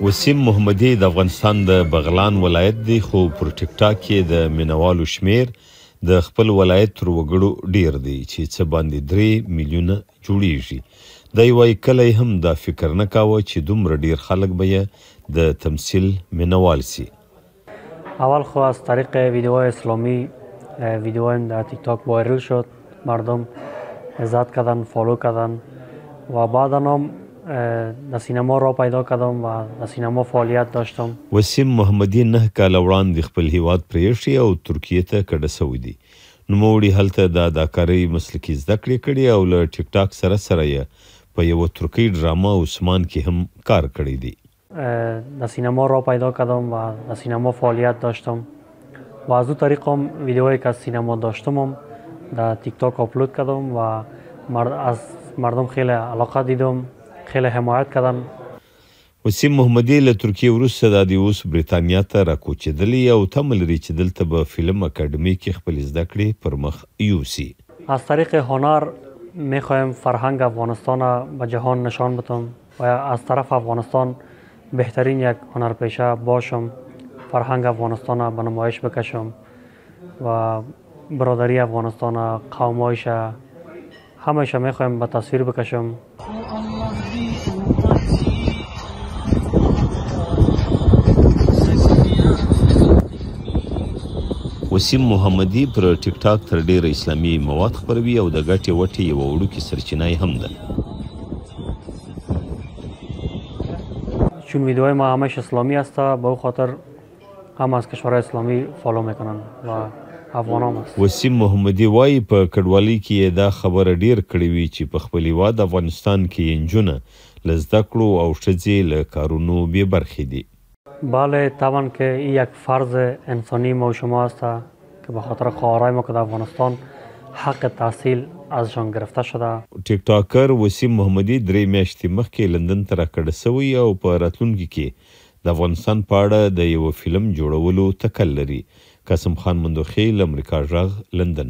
وسیم محمدي د افغانستان د بغلان ولایت دی، خو پر ټیک ټاک کې د مینوالو شمیر د خپل ولایت تر وګړو ډیر دی چې څه باندې 3 میلیونه جوړیږي. دی وایي کله هم دا فکر نه کاوه چې دومره ډیر خلک به یې د تمثیل مینوال سي. اول خو از طریق ویدیوهای اسلامی ویدیوهایم در تیک تاک وایرل شد، مردم عزت کردن، فالو کردن و بعدا هم در سینما را پیدا کردم و در سینما فعالیت داشتم. وسیم محمدي 9 کاله وړاندې خپل هیواد پرېښی او ترکیې ته کډه سوی دی. نوموړي هلته د اداکارۍ مسلکي زده کړې کړي او له ټیک ټاک سره یې په یوه ترکي ډراما عثمان کې هم کار کړی دی. در سینما را پیدا کردم و در سینما فعالیت داشتم و از او طریق هم ویدیوهایی که از سینما داشتم هم در تیک تاک آپلود کردم و از مردم خیلی علاقه دیدم، خیلی حمایت کردن. وسیم محمدي له ترکیې وروسته د اوس بریتانیا ته راکوچېدلی او تمه لري چې دلته به فلم اکاډمي کې خپل زده کړې پر مخ یوسي. از طریق هنر میخوایم فرهنگ افغانستان را به جهان نشان بدم و از طرف افغانستان بهترین یک هنرپیشه باشم، فرهنگ افغانستان را به نمایش بکشم و برادری افغانستان را، قومایش همه‌ش میخوایم به تصویر بکشم. وسیم محمدي پر ټیک ټاک تر ډیره اسلامي مواد خپروي او د ګټې وټې یوه وړوکې سرچینه هم ده. چون ویدیوهای ما همش اسلامی است، به او خاطر هم از کشورهای اسلامی فالو میکنن و افغان هم است. وسیم محمدي وایي په کډوالۍ کې یې دا خبره ډیر کړې وي چې په خپل هیواد افغانستان کې نجونه له زده کړو او ښځې له کارونو بې برخې دي. بله طبعا که این یک فرض انسانی ما و شما است که به خاطر خواهرای ما که در افغانستان حق تحصیل ازشان گرفته شده. ټیک ټاکر وسیم محمدي 3 میاشتې مخکې لندن ته راکډه سوی او په راتلونکي کې د افغانستان په اړه د یو فلم جوړولو تکل لري. قاسم خان مندوخیل، امریکا غږ، لندن.